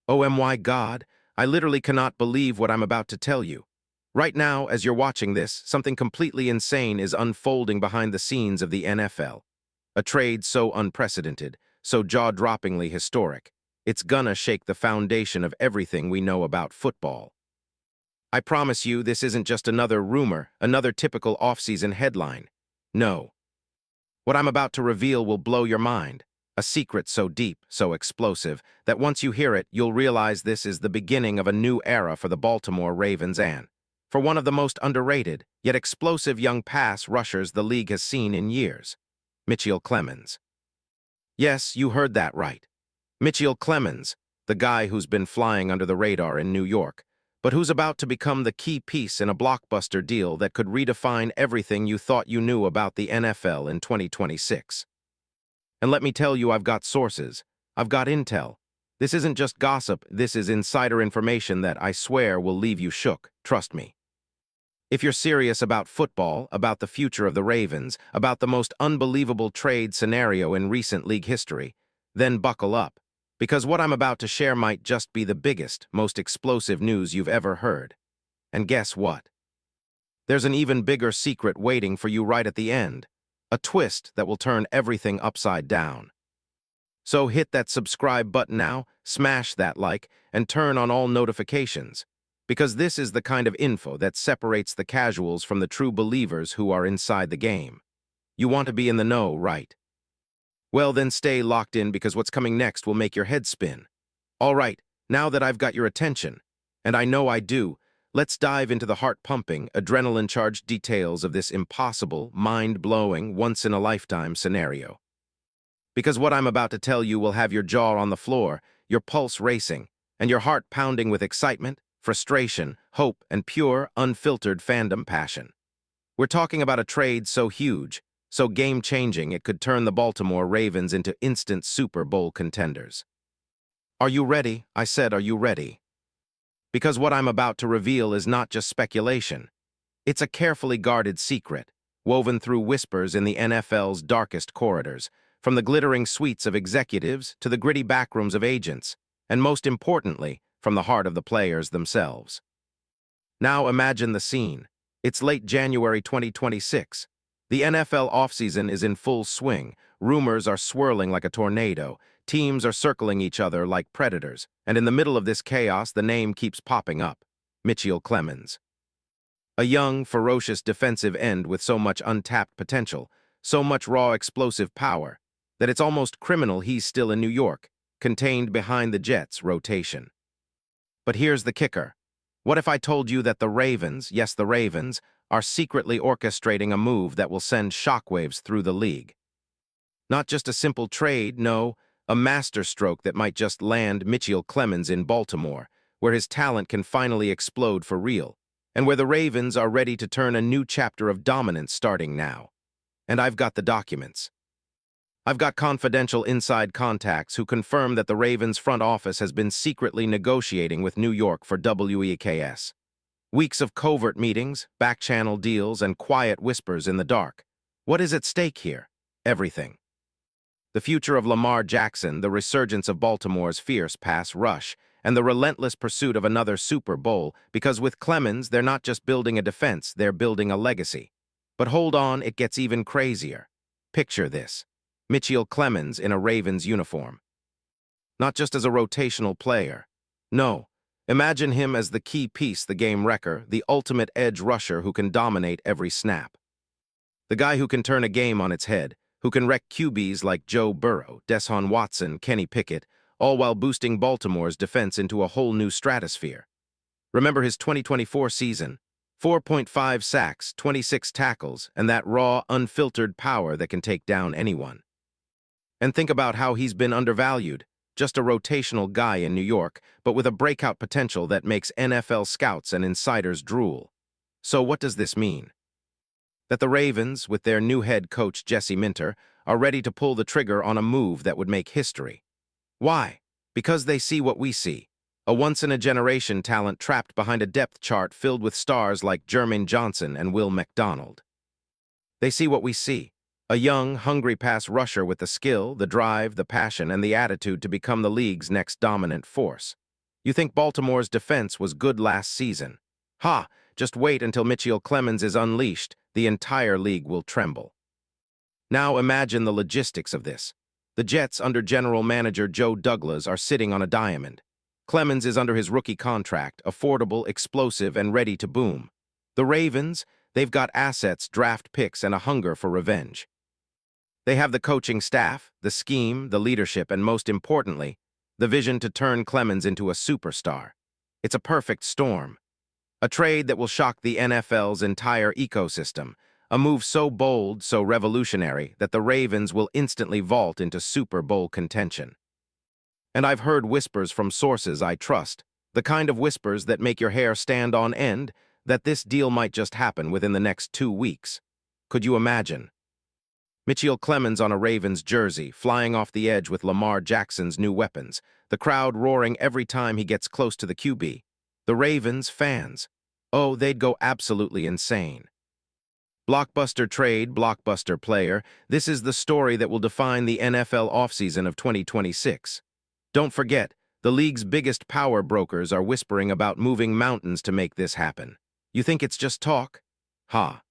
Oh my God, I literally cannot believe what I'm about to tell you. Right now, as you're watching this, something completely insane is unfolding behind the scenes of the NFL. A trade so unprecedented, so jaw-droppingly historic, it's gonna shake the foundation of everything we know about football. I promise you this isn't just another rumor, another typical off-season headline. No. What I'm about to reveal will blow your mind. A secret so deep, so explosive, that once you hear it, you'll realize this is the beginning of a new era for the Baltimore Ravens and for one of the most underrated, yet explosive young pass rushers the league has seen in years. Mitchell Clemens. Yes, you heard that right. Mitchell Clemens, the guy who's been flying under the radar in New York, but who's about to become the key piece in a blockbuster deal that could redefine everything you thought you knew about the NFL in 2026. And let me tell you, I've got sources. I've got intel. This isn't just gossip, this is insider information that I swear will leave you shook, trust me. If you're serious about football, about the future of the Ravens, about the most unbelievable trade scenario in recent league history, then buckle up, because what I'm about to share might just be the biggest, most explosive news you've ever heard. And guess what? There's an even bigger secret waiting for you right at the end, a twist that will turn everything upside down. So hit that subscribe button now, smash that like, and turn on all notifications, because this is the kind of info that separates the casuals from the true believers who are inside the game. You want to be in the know, right? Well, then stay locked in because what's coming next will make your head spin. All right, now that I've got your attention, and I know I do, let's dive into the heart-pumping, adrenaline-charged details of this impossible, mind-blowing, once-in-a-lifetime scenario. Because what I'm about to tell you will have your jaw on the floor, your pulse racing, and your heart pounding with excitement, frustration, hope, and pure, unfiltered fandom passion. We're talking about a trade so huge, so game-changing it could turn the Baltimore Ravens into instant Super Bowl contenders. Are you ready? I said, are you ready? Because what I'm about to reveal is not just speculation. It's a carefully guarded secret, woven through whispers in the NFL's darkest corridors, from the glittering suites of executives to the gritty backrooms of agents, and most importantly, from the heart of the players themselves. Now imagine the scene. It's late January 2026. The NFL offseason is in full swing. Rumors are swirling like a tornado. Teams are circling each other like predators. And in the middle of this chaos, the name keeps popping up. Mitchell Clemens. A young, ferocious defensive end with so much untapped potential, so much raw explosive power, that it's almost criminal he's still in New York, contained behind the Jets' rotation. But here's the kicker. What if I told you that the Ravens, yes, the Ravens, are secretly orchestrating a move that will send shockwaves through the league? Not just a simple trade, no, a masterstroke that might just land Mitchell Clemens in Baltimore, where his talent can finally explode for real, and where the Ravens are ready to turn a new chapter of dominance starting now. And I've got the documents. I've got confidential inside contacts who confirm that the Ravens front office has been secretly negotiating with New York for WEKS. Weeks of covert meetings, back-channel deals, and quiet whispers in the dark. What is at stake here? Everything. The future of Lamar Jackson, the resurgence of Baltimore's fierce pass rush, and the relentless pursuit of another Super Bowl, because with Clemens, they're not just building a defense, they're building a legacy. But hold on, it gets even crazier. Picture this. Mitchell Clemens in a Ravens uniform. Not just as a rotational player. No, imagine him as the key piece, the game wrecker, the ultimate edge rusher who can dominate every snap. The guy who can turn a game on its head, who can wreck QBs like Joe Burrow, Deshaun Watson, Kenny Pickett, all while boosting Baltimore's defense into a whole new stratosphere. Remember his 2024 season? 4.5 sacks, 26 tackles, and that raw, unfiltered power that can take down anyone. And think about how he's been undervalued, just a rotational guy in New York, but with a breakout potential that makes NFL scouts and insiders drool. So what does this mean? That the Ravens, with their new head coach Jesse Minter, are ready to pull the trigger on a move that would make history. Why? Because they see what we see. A once-in-a-generation talent trapped behind a depth chart filled with stars like Jermaine Johnson and Will McDonald. They see what we see. A young, hungry pass rusher with the skill, the drive, the passion, and the attitude to become the league's next dominant force. You think Baltimore's defense was good last season. Ha! Just wait until Mitchell Clemens is unleashed. The entire league will tremble. Now imagine the logistics of this. The Jets under general manager Joe Douglas are sitting on a diamond. Clemens is under his rookie contract, affordable, explosive, and ready to boom. The Ravens, they've got assets, draft picks, and a hunger for revenge. They have the coaching staff, the scheme, the leadership, and most importantly, the vision to turn Clemens into a superstar. It's a perfect storm. A trade that will shock the NFL's entire ecosystem. A move so bold, so revolutionary, that the Ravens will instantly vault into Super Bowl contention. And I've heard whispers from sources I trust, the kind of whispers that make your hair stand on end, that this deal might just happen within the next 2 weeks. Could you imagine? Mitchell Clemens on a Ravens jersey, flying off the edge with Lamar Jackson's new weapons, the crowd roaring every time he gets close to the QB. The Ravens fans, oh, they'd go absolutely insane. Blockbuster trade, blockbuster player, this is the story that will define the NFL offseason of 2026. Don't forget, the league's biggest power brokers are whispering about moving mountains to make this happen. You think it's just talk? Ha.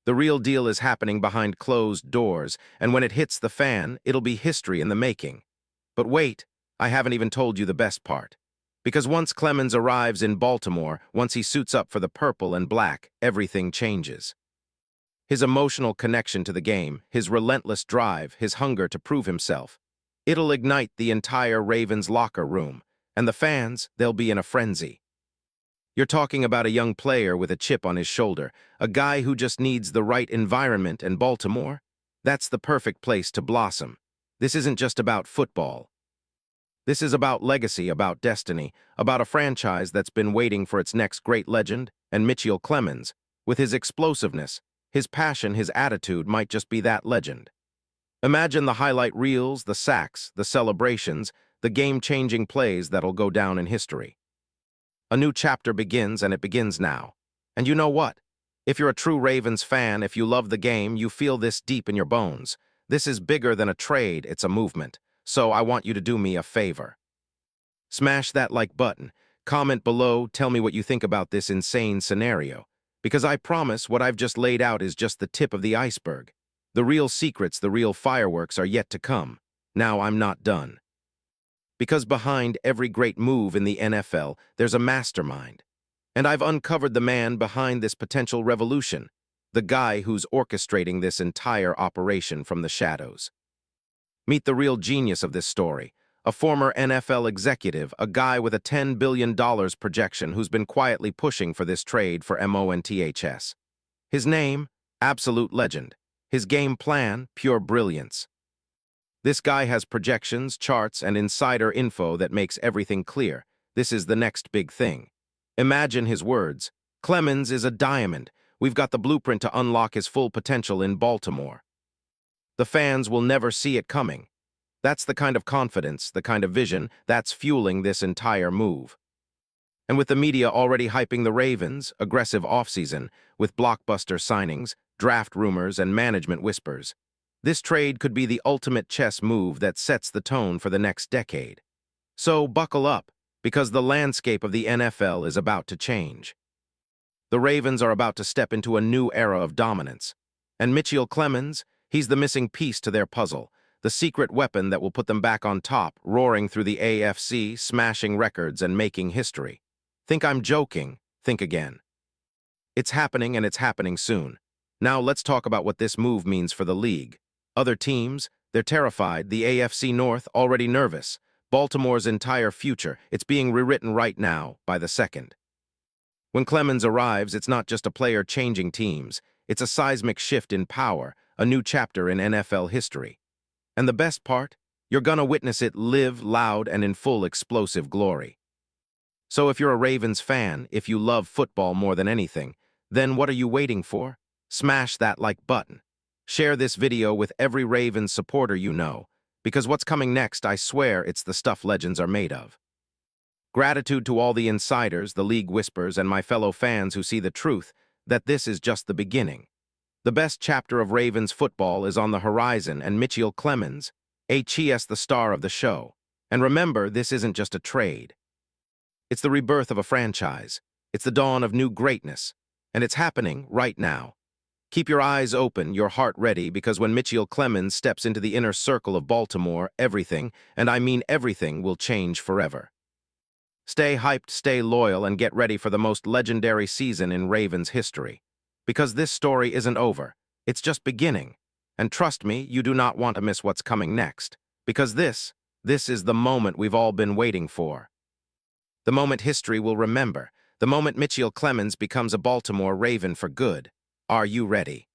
The real deal is happening behind closed doors, and when it hits the fan, it'll be history in the making. But wait, I haven't even told you the best part. Because once Clemens arrives in Baltimore, once he suits up for the purple and black, everything changes. His emotional connection to the game, his relentless drive, his hunger to prove himself, it'll ignite the entire Ravens locker room, and the fans, they'll be in a frenzy. You're talking about a young player with a chip on his shoulder, a guy who just needs the right environment, and Baltimore? That's the perfect place to blossom. This isn't just about football. This is about legacy, about destiny, about a franchise that's been waiting for its next great legend, and Mitchell Clemens, with his explosiveness, his passion, his attitude, might just be that legend. Imagine the highlight reels, the sacks, the celebrations, the game-changing plays that'll go down in history. A new chapter begins, and it begins now. And you know what? If you're a true Ravens fan, if you love the game, you feel this deep in your bones. This is bigger than a trade, it's a movement. So I want you to do me a favor. Smash that like button. Comment below, tell me what you think about this insane scenario. Because I promise what I've just laid out is just the tip of the iceberg. The real secrets, the real fireworks are yet to come. Now I'm not done. Because behind every great move in the NFL, there's a mastermind. And I've uncovered the man behind this potential revolution, the guy who's orchestrating this entire operation from the shadows. Meet the real genius of this story, a former NFL executive, a guy with a $10 billion projection who's been quietly pushing for this trade for MONTHS. His name, absolute legend. His game plan, pure brilliance. This guy has projections, charts, and insider info that makes everything clear. This is the next big thing. Imagine his words. Clemens is a diamond. We've got the blueprint to unlock his full potential in Baltimore. The fans will never see it coming. That's the kind of confidence, the kind of vision, that's fueling this entire move. And with the media already hyping the Ravens, aggressive offseason, with blockbuster signings, draft rumors, and management whispers, this trade could be the ultimate chess move that sets the tone for the next decade. So buckle up, because the landscape of the NFL is about to change. The Ravens are about to step into a new era of dominance. And Mitchell Clemens, he's the missing piece to their puzzle, the secret weapon that will put them back on top, roaring through the AFC, smashing records and making history. Think I'm joking? Think again. It's happening, and it's happening soon. Now let's talk about what this move means for the league. Other teams, they're terrified. The AFC North, already nervous. Baltimore's entire future, it's being rewritten right now, by the second. When Clemens arrives, it's not just a player changing teams. It's a seismic shift in power, a new chapter in NFL history. And the best part? You're gonna witness it live loud and in full explosive glory. So if you're a Ravens fan, if you love football more than anything, then what are you waiting for? Smash that like button. Share this video with every Ravens supporter you know, because what's coming next, I swear, it's the stuff legends are made of. Gratitude to all the insiders, the league whispers, and my fellow fans who see the truth, that this is just the beginning. The best chapter of Ravens football is on the horizon, and Mitchell Clemens, HES the star of the show. And remember, this isn't just a trade. It's the rebirth of a franchise. It's the dawn of new greatness. And it's happening right now. Keep your eyes open, your heart ready, because when Mitchell Clemens steps into the inner circle of Baltimore, everything, and I mean everything, will change forever. Stay hyped, stay loyal, and get ready for the most legendary season in Ravens history. Because this story isn't over. It's just beginning. And trust me, you do not want to miss what's coming next. Because this is the moment we've all been waiting for. The moment history will remember. The moment Mitchell Clemens becomes a Baltimore Raven for good. Are you ready?